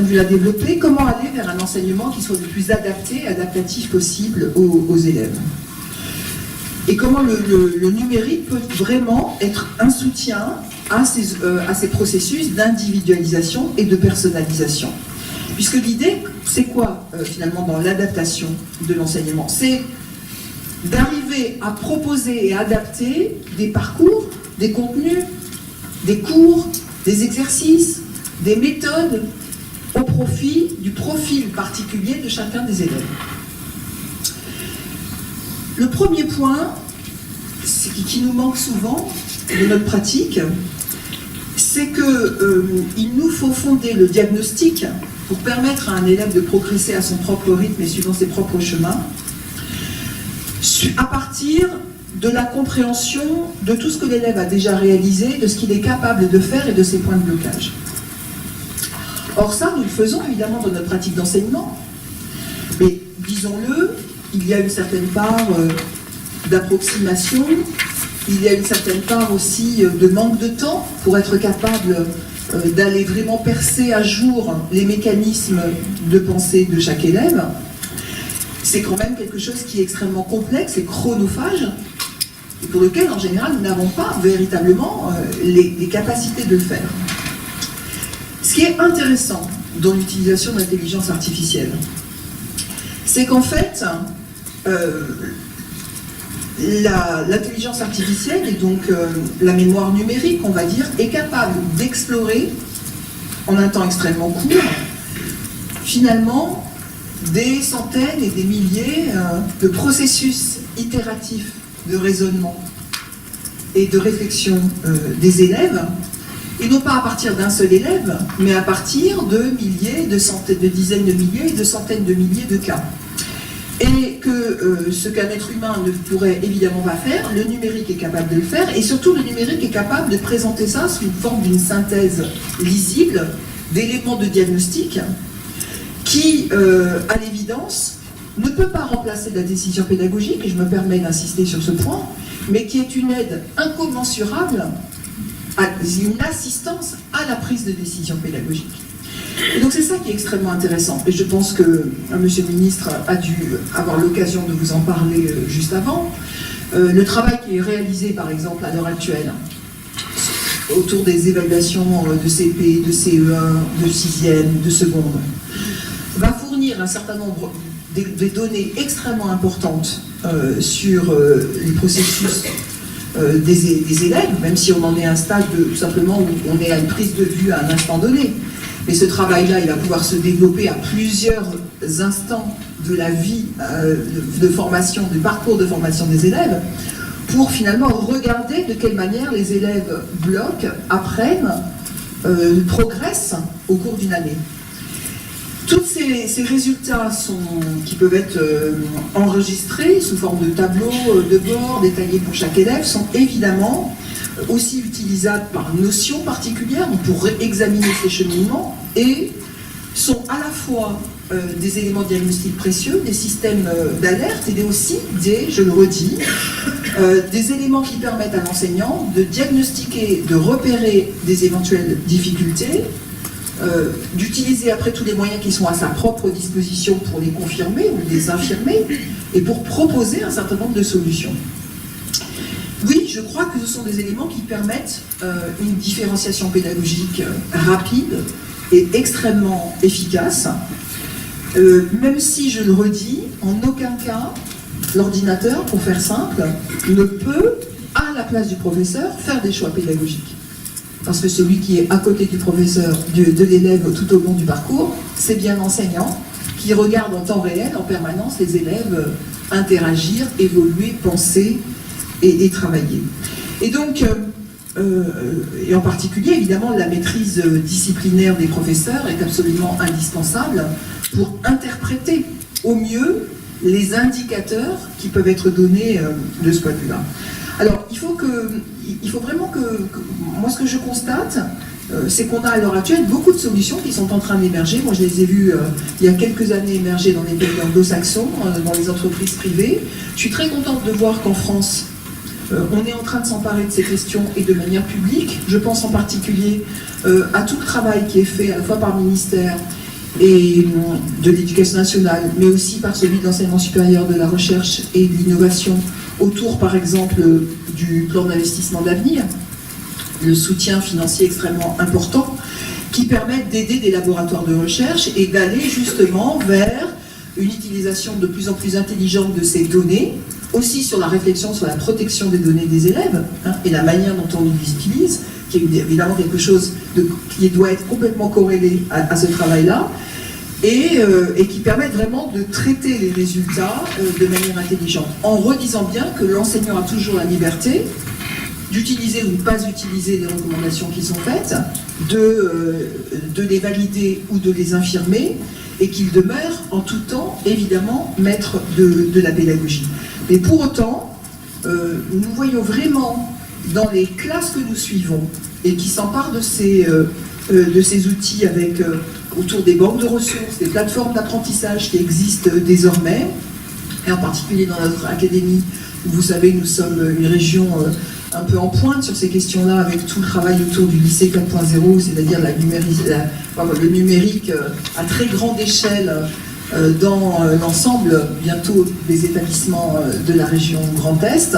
train de vue la développer, comment aller vers un enseignement qui soit le plus adaptatif possible aux élèves. Et comment le numérique peut vraiment être un soutien à ces processus d'individualisation et de personnalisation. Puisque l'idée, c'est quoi finalement dans l'adaptation de l'enseignement? C'est d'arriver à proposer et adapter des parcours, des contenus, des cours, des exercices, des méthodes au profit du profil particulier de chacun des élèves. Le premier point, qui nous manque souvent de notre pratique, c'est qu'il nous faut fonder le diagnostic pour permettre à un élève de progresser à son propre rythme et suivant ses propres chemins, à partir de la compréhension de tout ce que l'élève a déjà réalisé, de ce qu'il est capable de faire et de ses points de blocage. Or ça, nous le faisons évidemment dans notre pratique d'enseignement, mais disons-le, il y a une certaine part d'approximation, il y a une certaine part aussi de manque de temps pour être capable d'aller vraiment percer à jour les mécanismes de pensée de chaque élève. C'est quand même quelque chose qui est extrêmement complexe et chronophage, et pour lequel en général nous n'avons pas véritablement les capacités de le faire. Ce qui est intéressant dans l'utilisation de l'intelligence artificielle, c'est qu'en fait, l'intelligence artificielle et donc la mémoire numérique, on va dire, est capable d'explorer en un temps extrêmement court, finalement, des centaines et des milliers de processus itératifs de raisonnement et de réflexion des élèves, et non pas à partir d'un seul élève, mais à partir de milliers, de centaines, de dizaines de milliers et de centaines de milliers de cas. Et que ce qu'un être humain ne pourrait évidemment pas faire, le numérique est capable de le faire, et surtout le numérique est capable de présenter ça sous une forme d'une synthèse lisible d'éléments de diagnostic qui, à l'évidence, ne peut pas remplacer la décision pédagogique, et je me permets d'insister sur ce point, mais qui est une aide incommensurable, une assistance à la prise de décision pédagogique. Et donc c'est ça qui est extrêmement intéressant, et je pense que Monsieur le ministre a dû avoir l'occasion de vous en parler juste avant. Le travail qui est réalisé par exemple à l'heure actuelle autour des évaluations de CP, de CE1, de 6e, de seconde, va fournir un certain nombre des données extrêmement importantes sur les processus des élèves, même si on en est à un stade tout simplement où on est à une prise de vue à un instant donné. Mais ce travail-là, il va pouvoir se développer à plusieurs instants de la vie de formation, du parcours de formation des élèves, pour finalement regarder de quelle manière les élèves bloquent, apprennent, progressent au cours d'une année. Tous ces résultats qui peuvent être enregistrés sous forme de tableaux de bord détaillés pour chaque élève sont évidemment aussi utilisables par notion particulière pour examiner ces cheminements, et sont à la fois des éléments diagnostiques précieux, des systèmes d'alerte, et aussi je le redis, des éléments qui permettent à l'enseignant de diagnostiquer, de repérer des éventuelles difficultés, d'utiliser après tous les moyens qui sont à sa propre disposition pour les confirmer ou les infirmer, et pour proposer un certain nombre de solutions. Oui, je crois que ce sont des éléments qui permettent une différenciation pédagogique rapide et extrêmement efficace, même si, je le redis, en aucun cas, l'ordinateur, pour faire simple, ne peut, à la place du professeur, faire des choix pédagogiques. Parce que celui qui est à côté du professeur, de l'élève tout au long du parcours, c'est bien l'enseignant qui regarde en temps réel, en permanence, les élèves interagir, évoluer, penser et travailler. Et donc, et en particulier, évidemment, la maîtrise disciplinaire des professeurs est absolument indispensable pour interpréter au mieux les indicateurs qui peuvent être donnés de ce point de vue-là. Alors, il faut vraiment que moi, ce que je constate, c'est qu'on a à l'heure actuelle beaucoup de solutions qui sont en train d'émerger. Moi, je les ai vues il y a quelques années émerger dans les pays anglo-saxons, dans les entreprises privées. Je suis très contente de voir qu'en France, on est en train de s'emparer de ces questions, et de manière publique. Je pense en particulier à tout le travail qui est fait à la fois par le ministère et de l'éducation nationale, mais aussi par celui de l'enseignement supérieur, de la recherche et de l'innovation, autour par exemple du plan d'investissement d'avenir, le soutien financier extrêmement important, qui permettent d'aider des laboratoires de recherche et d'aller justement vers une utilisation de plus en plus intelligente de ces données, aussi sur la réflexion sur la protection des données des élèves, et la manière dont on les utilise, qui est évidemment quelque chose qui doit être complètement corrélé à ce travail-là, et qui permettent vraiment de traiter les résultats de manière intelligente, en redisant bien que l'enseignant a toujours la liberté d'utiliser ou de ne pas utiliser les recommandations qui sont faites, de les valider ou de les infirmer, et qu'il demeure en tout temps, évidemment, maître de la pédagogie. Mais pour autant, nous voyons vraiment dans les classes que nous suivons, et qui s'emparent de ces outils avec, autour des banques de ressources, des plateformes d'apprentissage qui existent désormais, et en particulier dans notre académie, où vous savez, nous sommes une région un peu en pointe sur ces questions-là, avec tout le travail autour du lycée 4.0, c'est-à-dire le numérique à très grande échelle dans l'ensemble, bientôt, des établissements de la région Grand Est.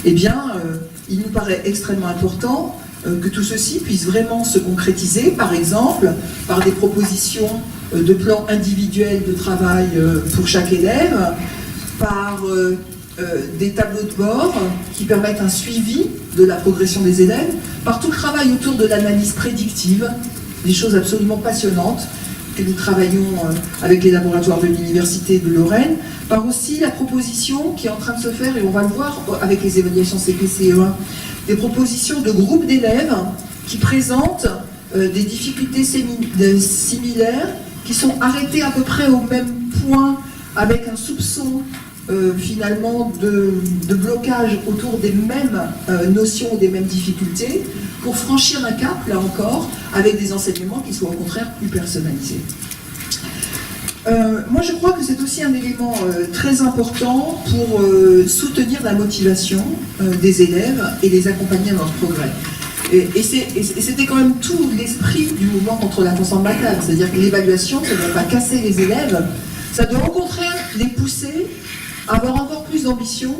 Eh bien, il nous paraît extrêmement important que tout ceci puisse vraiment se concrétiser, par exemple, par des propositions de plans individuels de travail pour chaque élève, par des tableaux de bord qui permettent un suivi de la progression des élèves, par tout le travail autour de l'analyse prédictive, des choses absolument passionnantes que nous travaillons avec les laboratoires de l'Université de Lorraine, par aussi la proposition qui est en train de se faire, et on va le voir avec les évaluations CP-CE1, des propositions de groupes d'élèves qui présentent des difficultés similaires, qui sont arrêtées à peu près au même point, avec un soupçon finalement de blocage autour des mêmes notions, des mêmes difficultés, pour franchir un cap, là encore, avec des enseignements qui soient au contraire plus personnalisés. Moi je crois que c'est aussi un élément très important pour soutenir la motivation des élèves et les accompagner dans leur progrès. Et c'était quand même tout l'esprit du mouvement contre la transformation, c'est-à-dire que l'évaluation, ça ne doit pas casser les élèves, ça doit au contraire les pousser à avoir encore plus d'ambition,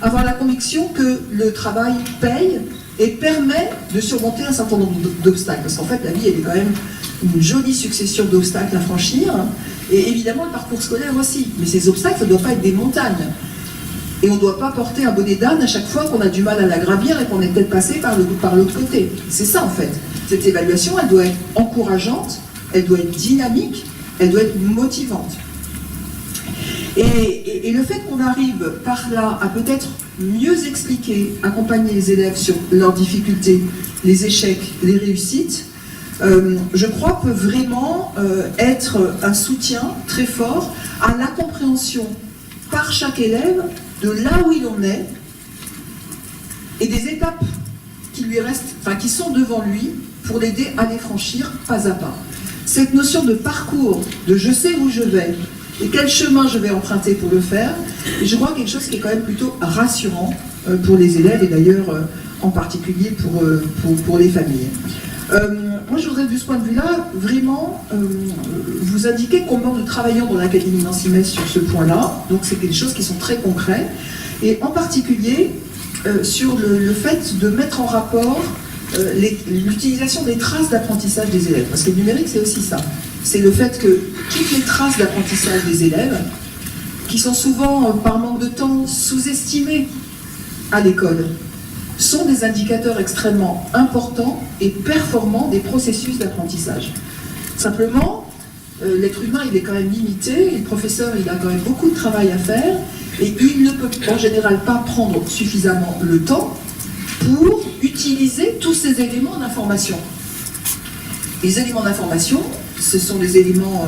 avoir la conviction que le travail paye et permet de surmonter un certain nombre d'obstacles. Parce qu'en fait, la vie, elle est quand même une jolie succession d'obstacles à franchir, et évidemment le parcours scolaire aussi. Mais ces obstacles, ça ne doit pas être des montagnes. Et on ne doit pas porter un bonnet d'âne à chaque fois qu'on a du mal à la gravir et qu'on est peut-être passé par l'autre côté. C'est ça en fait. Cette évaluation, elle doit être encourageante, elle doit être dynamique, elle doit être motivante. Et le fait qu'on arrive par là à peut-être mieux expliquer, accompagner les élèves sur leurs difficultés, les échecs, les réussites, je crois peut vraiment être un soutien très fort à la compréhension par chaque élève de là où il en est et des étapes qui lui restent, enfin qui sont devant lui pour l'aider à les franchir pas à pas. Cette notion de parcours, de je sais où je vais et quel chemin je vais emprunter pour le faire, et je crois quelque chose qui est quand même plutôt rassurant pour les élèves et d'ailleurs en particulier pour les familles. Moi je voudrais de ce point de vue-là vraiment vous indiquer comment nous travaillons dans l'Académie Nancy-Metz sur ce point-là, donc c'est des choses qui sont très concrètes, et en particulier sur le fait de mettre en rapport l'utilisation des traces d'apprentissage des élèves, parce que le numérique c'est aussi ça, c'est le fait que toutes les traces d'apprentissage des élèves, qui sont souvent par manque de temps sous-estimées à l'école, sont des indicateurs extrêmement importants et performants des processus d'apprentissage. Simplement, l'être humain il est quand même limité, et le professeur il a quand même beaucoup de travail à faire, et il ne peut en général pas prendre suffisamment le temps pour utiliser tous ces éléments d'information. Les éléments d'information, ce sont des éléments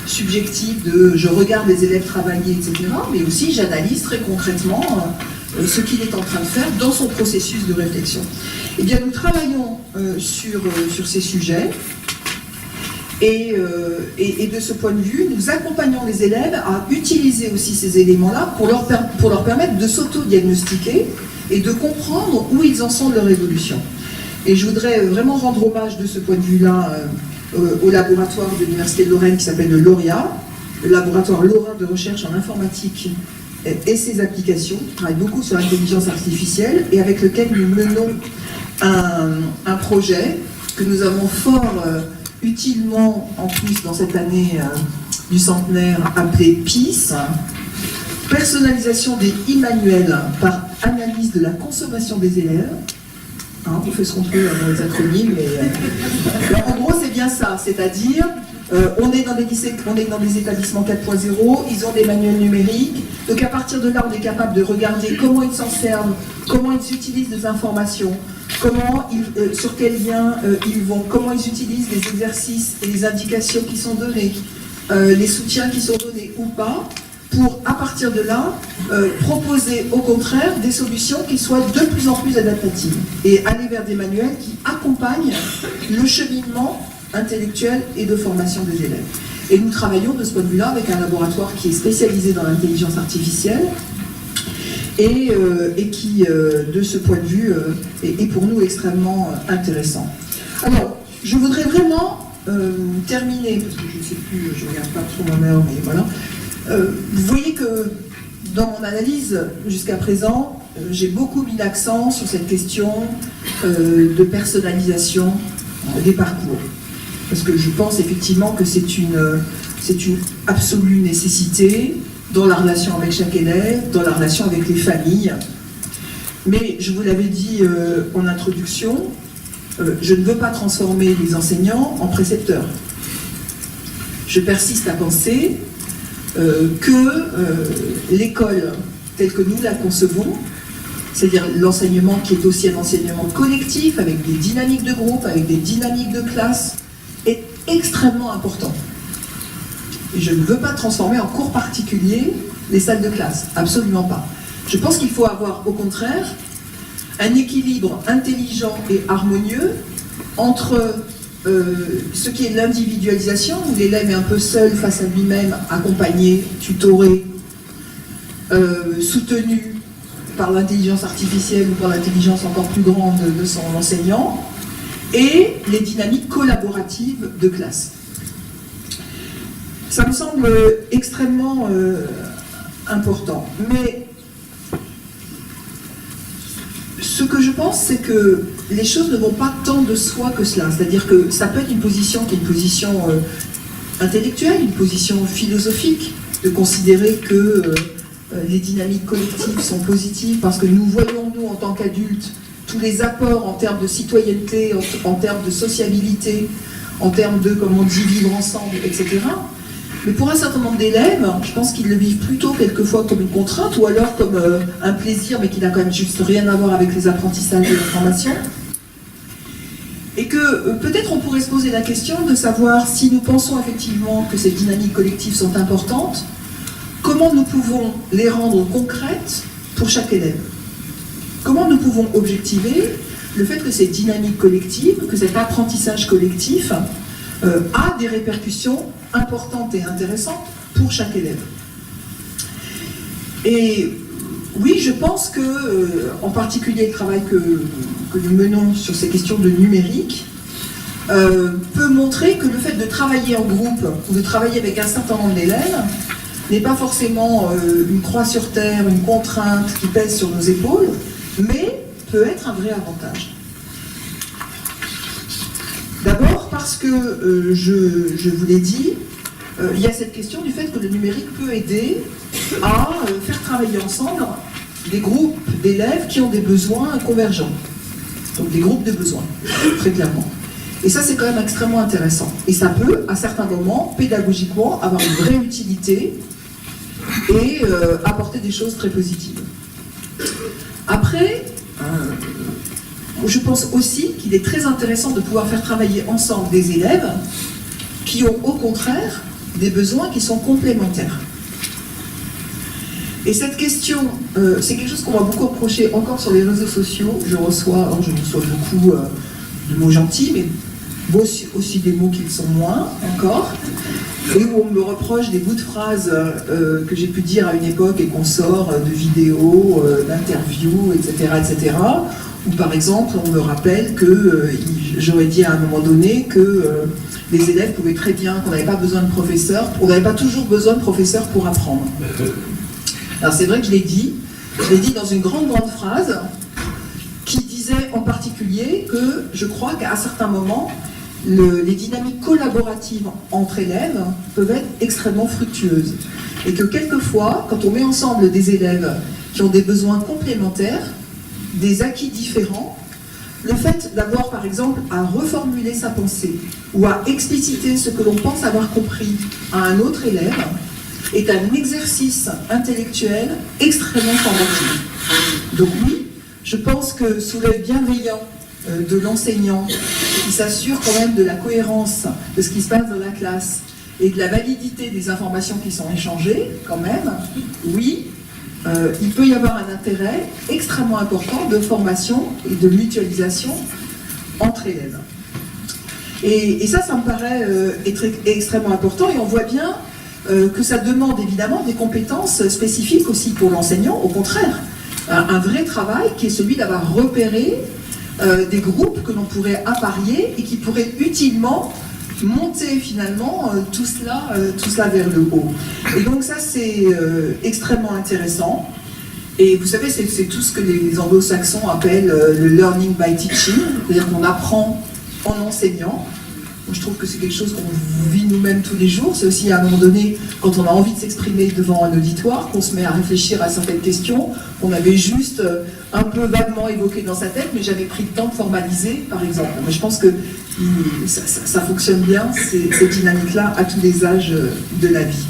subjectifs de je regarde les élèves travailler, etc., mais aussi j'analyse très concrètement ce qu'il est en train de faire dans son processus de réflexion. Eh bien, nous travaillons sur ces sujets, et de ce point de vue, nous accompagnons les élèves à utiliser aussi ces éléments-là pour leur permettre de s'auto-diagnostiquer et de comprendre où ils en sont de leur évolution. Et je voudrais vraiment rendre hommage de ce point de vue-là au laboratoire de l'Université de Lorraine qui s'appelle le LAURIA, le laboratoire Lorrain de recherche en informatique et ses applications, qui travaille beaucoup sur l'intelligence artificielle et avec lequel nous menons un projet que nous avons fort utilement, en plus dans cette année du centenaire, appelé PIS, personnalisation des e-manuels par analyse de la consommation des élèves. Hein, on fait ce qu'on peut dans les acronymes, mais en gros c'est bien ça, c'est-à-dire on est dans des lycées, on est dans des établissements 4.0, ils ont des manuels numériques, donc à partir de là on est capable de regarder comment ils s'en servent, comment ils utilisent des informations, sur quels liens ils vont, comment ils utilisent les exercices et les indications qui sont données, les soutiens qui sont donnés ou pas, pour, à partir de là, proposer au contraire des solutions qui soient de plus en plus adaptatives et aller vers des manuels qui accompagnent le cheminement intellectuel et de formation des élèves. Et nous travaillons de ce point de vue-là avec un laboratoire qui est spécialisé dans l'intelligence artificielle et qui, de ce point de vue, est pour nous extrêmement intéressant. Alors, je voudrais vraiment terminer, parce que je ne sais plus, je ne regarde pas trop mon heure, mais voilà. Vous voyez que dans mon analyse jusqu'à présent, j'ai beaucoup mis l'accent sur cette question de personnalisation des parcours. Parce que je pense effectivement que c'est une absolue nécessité dans la relation avec chaque élève, dans la relation avec les familles. Mais je vous l'avais dit en introduction, je ne veux pas transformer les enseignants en précepteurs. Je persiste à penser que l'école telle que nous la concevons, c'est-à-dire l'enseignement qui est aussi un enseignement collectif, avec des dynamiques de groupe, avec des dynamiques de classe, est extrêmement important. Et je ne veux pas transformer en cours particulier les salles de classe, absolument pas. Je pense qu'il faut avoir, au contraire, un équilibre intelligent et harmonieux entre ce qui est l'individualisation, où l'élève est un peu seul face à lui-même, accompagné, tutoré, soutenu par l'intelligence artificielle ou par l'intelligence encore plus grande de son enseignant, et les dynamiques collaboratives de classe. Ça me semble extrêmement important. Mais ce que je pense, c'est que les choses ne vont pas tant de soi que cela. C'est-à-dire que ça peut être une position qui est une position intellectuelle, une position philosophique, de considérer que les dynamiques collectives sont positives parce que nous voyons, nous, en tant qu'adultes, tous les apports en termes de citoyenneté, en termes de sociabilité, en termes de, comme on dit, vivre ensemble, etc. Mais pour un certain nombre d'élèves, je pense qu'ils le vivent plutôt quelquefois comme une contrainte ou alors comme un plaisir, mais qui n'a quand même juste rien à voir avec les apprentissages et la formation. Et que peut-être on pourrait se poser la question de savoir si nous pensons effectivement que ces dynamiques collectives sont importantes, comment nous pouvons les rendre concrètes pour chaque élève. Comment nous pouvons objectiver le fait que ces dynamiques collectives, que cet apprentissage collectif a des répercussions importantes et intéressantes pour chaque élève. Et oui, je pense que, en particulier le travail que nous menons sur ces questions de numérique, peut montrer que le fait de travailler en groupe ou de travailler avec un certain nombre d'élèves n'est pas forcément une croix sur terre, une contrainte qui pèse sur nos épaules, mais peut être un vrai avantage. D'abord parce que, je vous l'ai dit, il y a cette question du fait que le numérique peut aider à faire travailler ensemble des groupes d'élèves qui ont des besoins convergents. Donc des groupes de besoins, très clairement. Et ça, c'est quand même extrêmement intéressant. Et ça peut, à certains moments, pédagogiquement, avoir une vraie utilité et apporter des choses très positives. Après, je pense aussi qu'il est très intéressant de pouvoir faire travailler ensemble des élèves qui ont au contraire des besoins qui sont complémentaires. Et cette question, c'est quelque chose qu'on va beaucoup reprocher encore sur les réseaux sociaux. Je reçois beaucoup de mots gentils, mais aussi des mots qui le sont moins encore, et où on me reproche des bouts de phrases que j'ai pu dire à une époque et qu'on sort de vidéos, d'interviews, etc., Ou par exemple, on me rappelle que j'aurais dit à un moment donné que les élèves pouvaient très bien, qu'on n'avait pas besoin de professeurs, on n'avait pas toujours besoin de professeurs pour apprendre. Alors c'est vrai que je l'ai dit dans une grande phrase qui disait en particulier que je crois qu'à certains moments, les dynamiques collaboratives entre élèves peuvent être extrêmement fructueuses. Et que quelquefois, quand on met ensemble des élèves qui ont des besoins complémentaires, des acquis différents, le fait d'avoir par exemple à reformuler sa pensée ou à expliciter ce que l'on pense avoir compris à un autre élève est un exercice intellectuel extrêmement formatif. Donc oui, je pense que sous l'œil bienveillant de l'enseignant qui s'assure quand même de la cohérence de ce qui se passe dans la classe et de la validité des informations qui sont échangées, quand même, oui, il peut y avoir un intérêt extrêmement important de formation et de mutualisation entre élèves. Et ça me paraît être extrêmement important, et on voit bien que ça demande évidemment des compétences spécifiques aussi pour l'enseignant, au contraire. Un vrai travail qui est celui d'avoir repéré des groupes que l'on pourrait apparier et qui pourraient utilement monter finalement tout cela vers le haut. Et donc ça c'est extrêmement intéressant. Et vous savez, c'est tout ce que les anglo-saxons appellent le learning by teaching, c'est-à-dire qu'on apprend en enseignant. Je trouve que c'est quelque chose qu'on vit nous-mêmes tous les jours. C'est aussi à un moment donné, quand on a envie de s'exprimer devant un auditoire, qu'on se met à réfléchir à certaines questions qu'on avait juste un peu vaguement évoquées dans sa tête, mais j'avais pris le temps de formaliser, par exemple. Mais je pense que ça fonctionne bien, ces dynamiques-là, à tous les âges de la vie.